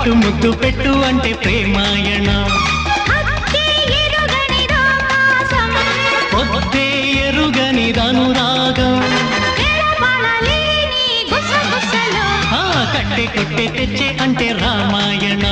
పట్టు ముద్దు పెట్టు అంటే ప్రేమాయణ పొద్దే ఎరుగని అనురాగం కట్టే కొట్టే తెచ్చే అంటే రామాయణ